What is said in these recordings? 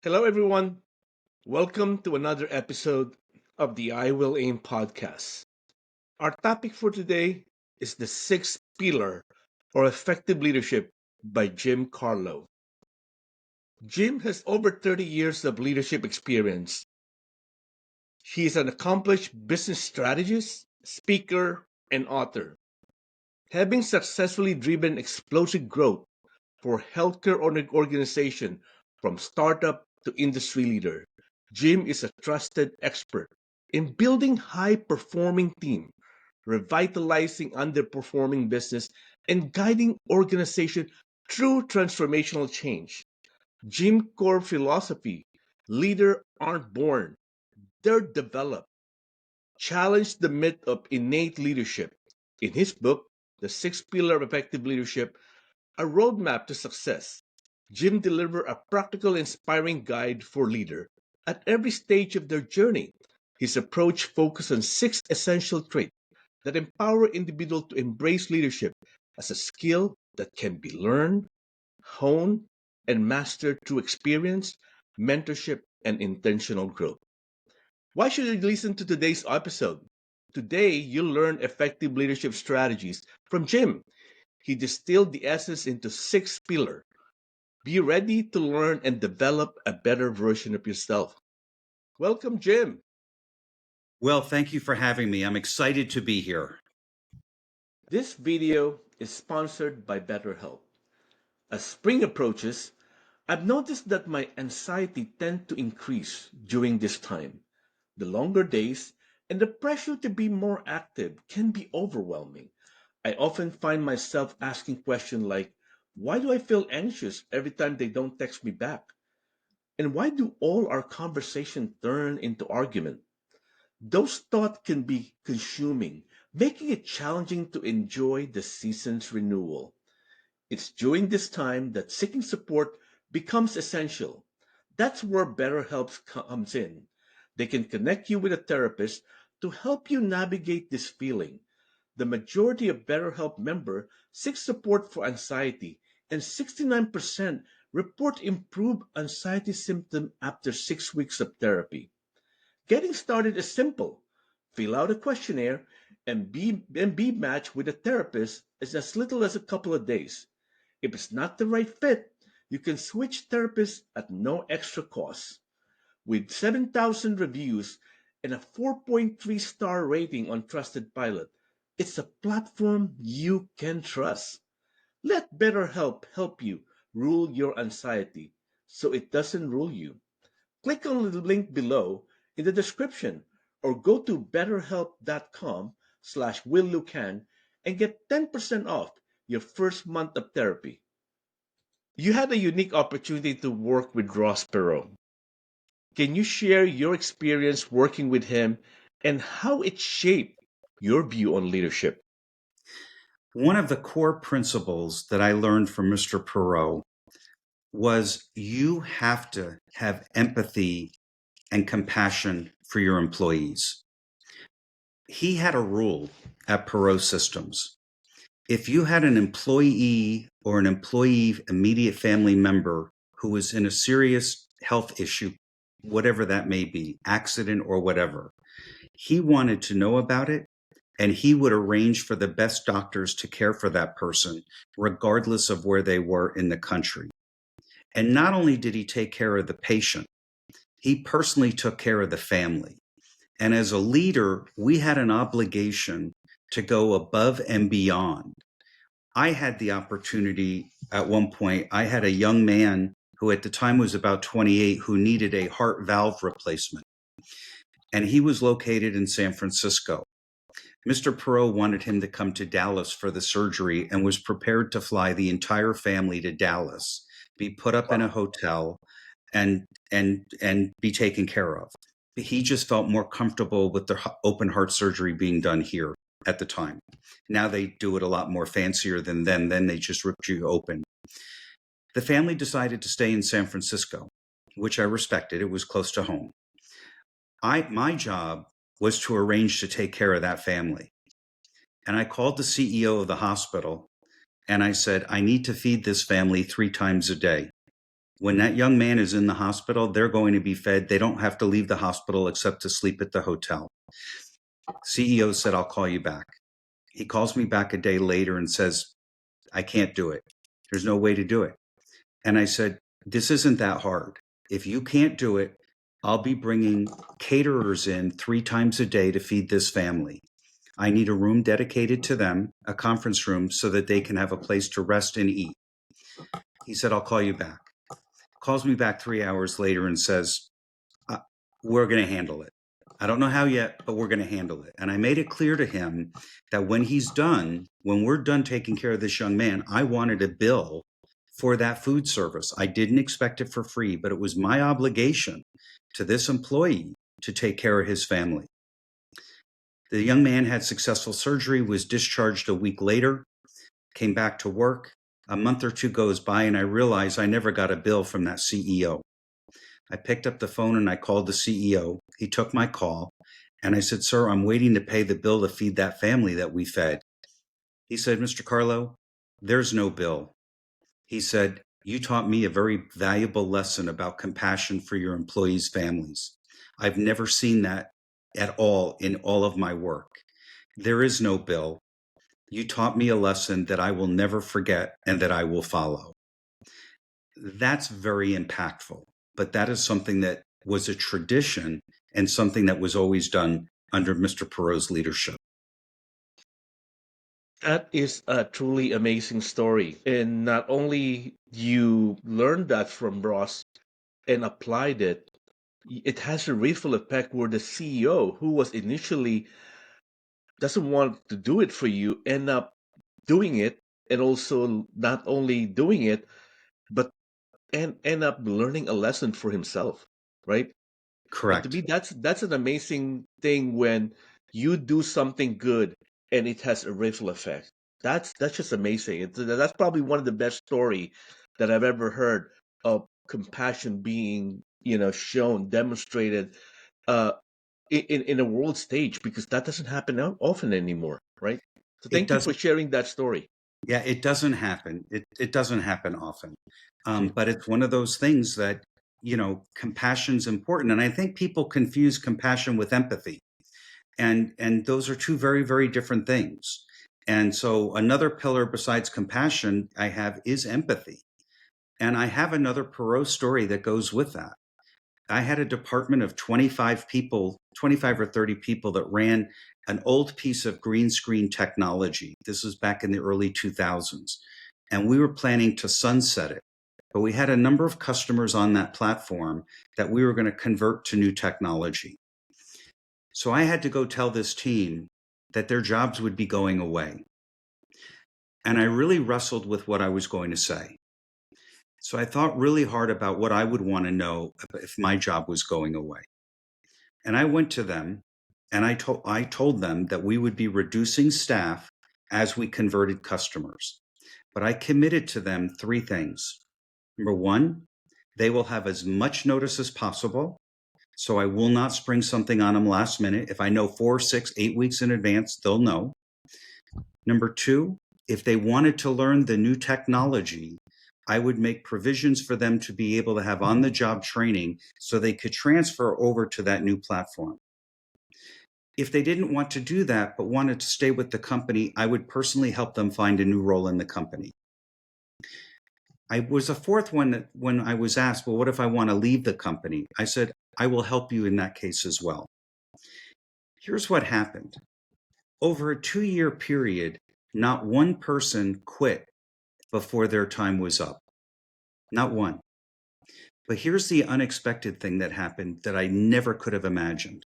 Hello, everyone. Welcome to another episode of the IWillAim Podcast. Our topic for today is the sixth pillar or effective leadership by Jim Carlough. Jim has over 30 years of leadership experience. He is an accomplished business strategist, speaker, and author, having successfully driven explosive growth for healthcare organization from startup to industry leader. Jim is a trusted expert in building high-performing team, revitalizing underperforming business, and guiding organization through transformational change. Jim core philosophy: leader aren't born, they're developed. Challenge the myth of innate leadership. In his book, The Sixth Pillar of Effective Leadership, a roadmap to success, Jim delivered a practical, inspiring guide for leaders at every stage of their journey. His approach focused on six essential traits that empower individuals to embrace leadership as a skill that can be learned, honed, and mastered through experience, mentorship, and intentional growth. Why should you listen to today's episode? Today, you'll learn effective leadership strategies from Jim. He distilled the essence into six pillars. Be ready to learn and develop a better version of yourself. Welcome, Jim. Well, thank you for having me. I'm excited to be here. This video is sponsored by BetterHelp. As spring approaches, I've noticed that my anxiety tends to increase during this time. The longer days and the pressure to be more active can be overwhelming. I often find myself asking questions like, why do I feel anxious every time they don't text me back? And why do all our conversations turn into argument? Those thoughts can be consuming, making it challenging to enjoy the season's renewal. It's during this time that seeking support becomes essential. That's where BetterHelp comes in. They can connect you with a therapist to help you navigate this feeling. The majority of BetterHelp members seek support for anxiety, and 69% report improved anxiety symptoms after 6 weeks of therapy. Getting started is simple. Fill out a questionnaire and be matched with a therapist in as little as a couple of days. If it's not the right fit, you can switch therapists at no extra cost. With 7,000 reviews and a 4.3-star rating on Trusted Pilot, it's a platform you can trust. Let BetterHelp help you rule your anxiety so it doesn't rule you. Click on the link below in the description or go to betterhelp.com/Will Lukang and get 10% off your first month of therapy. You had a unique opportunity to work with Ross Perot. Can you share your experience working with him and how it shaped your view on leadership? One of the core principles that I learned from Mr. Perot was you have to have empathy and compassion for your employees. He had a rule at Perot Systems. If you had an employee or an employee immediate family member who was in a serious health issue, whatever that may be, accident or whatever, he wanted to know about it, and he would arrange for the best doctors to care for that person, regardless of where they were in the country. And not only did he take care of the patient, he personally took care of the family. And as a leader, we had an obligation to go above and beyond. I had the opportunity at one point, I had a young man who at the time was about 28 who needed a heart valve replacement. And he was located in San Francisco. Mr. Perot wanted him to come to Dallas for the surgery and was prepared to fly the entire family to Dallas, be put up in a hotel, and be taken care of. He just felt more comfortable with the open heart surgery being done here at the time. Now they do it a lot more fancier than then. Then they just ripped you open. The family decided to stay in San Francisco, which I respected. It was close to home. My job was to arrange to take care of that family. And I called the CEO of the hospital and I said, I need to feed this family 3 times a day. When that young man is in the hospital, they're going to be fed. They don't have to leave the hospital except to sleep at the hotel. CEO said, I'll call you back. He calls me back a day later and says, I can't do it. There's no way to do it. And I said, this isn't that hard. If you can't do it, I'll be bringing caterers in 3 times a day to feed this family. I need a room dedicated to them, a conference room, so that they can have a place to rest and eat. He said, I'll call you back. Calls me back 3 hours later and says, we're going to handle it. I don't know how yet, but we're going to handle it. And I made it clear to him that when we're done taking care of this young man, I wanted a bill for that food service. I didn't expect it for free, but it was my obligation to this employee to take care of his family. The young man had successful surgery, was discharged a week later, came back to work. A month or two goes by, and I realized I never got a bill from that CEO. I picked up the phone and I called the CEO. He took my call, and I said, sir, I'm waiting to pay the bill to feed that family that we fed. He said, Mr. Carlough, there's no bill. He said, you taught me a very valuable lesson about compassion for your employees' families. I've never seen that at all in all of my work. There is no bill. You taught me a lesson that I will never forget and that I will follow. That's very impactful, but that is something that was a tradition and something that was always done under Mr. Perot's leadership. That is a truly amazing story. And not only you learned that from Ross and applied it, it has a ripple effect where the CEO, who was initially doesn't want to do it for you, end up doing it, and also not only doing it, but end up learning a lesson for himself, right? And to Correct. me, that's an amazing thing when you do something good and it has a ripple effect. That's just amazing. That's probably one of the best story that I've ever heard of compassion being, shown, demonstrated, uh, in a world stage, because that doesn't happen often anymore, right? So It thank you does. for sharing that story. Yeah, it doesn't happen. It doesn't happen often. See, But it's one of those things that, compassion's important. And I think people confuse compassion with empathy. And those are two very, very different things. And so another pillar besides compassion I have is empathy. And I have another Perot story that goes with that. I had a department of 25 people, 25 or 30 people that ran an old piece of green screen technology. This was back in the early 2000s. And we were planning to sunset it. But we had a number of customers on that platform that we were going to convert to new technology. So I had to go tell this team that their jobs would be going away. And I really wrestled with what I was going to say. So I thought really hard about what I would want to know if my job was going away. And I went to them and I told them that we would be reducing staff as we converted customers. But I committed to them 3 things. Number 1, they will have as much notice as possible. So I will not spring something on them last minute. If I know 4, 6, 8 weeks in advance, they'll know. Number 2, if they wanted to learn the new technology, I would make provisions for them to be able to have on-the-job training so they could transfer over to that new platform. If they didn't want to do that but wanted to stay with the company, I would personally help them find a new role in the company. I was a fourth one that when I was asked, well, what if I want to leave the company? I said, I will help you in that case as well. Here's what happened. Over a 2-year period, not one person quit before their time was up. Not one. But here's the unexpected thing that happened that I never could have imagined.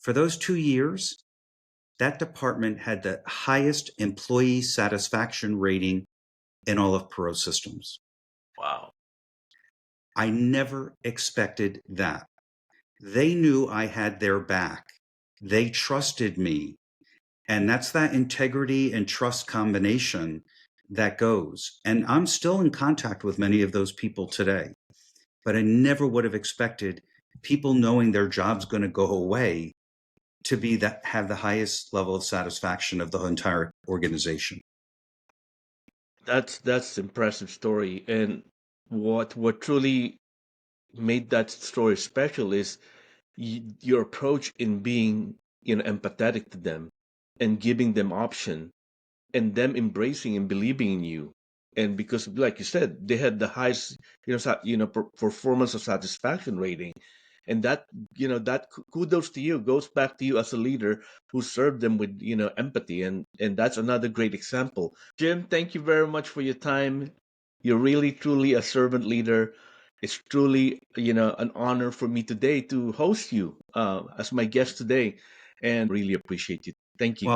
For those 2 years, that department had the highest employee satisfaction rating in all of Perot Systems. wow. I never expected that. They knew I had their back. They trusted me. And that's that integrity and trust combination that goes. And I'm still in contact with many of those people today. But I never would have expected people knowing their job's going to go away to be that have the highest level of satisfaction of the entire organization. That's impressive story. And what truly made that story special is your approach in being, empathetic to them and giving them option and them embracing and believing in you. And because, like you said, they had the highest, performance of satisfaction rating, and that, that kudos to you, goes back to you as a leader who served them with, empathy, and that's another great example. Jim, thank you very much for your time. You're really truly a servant leader. It's truly, an honor for me today to host you as my guest today, and really appreciate you. Thank you. Well,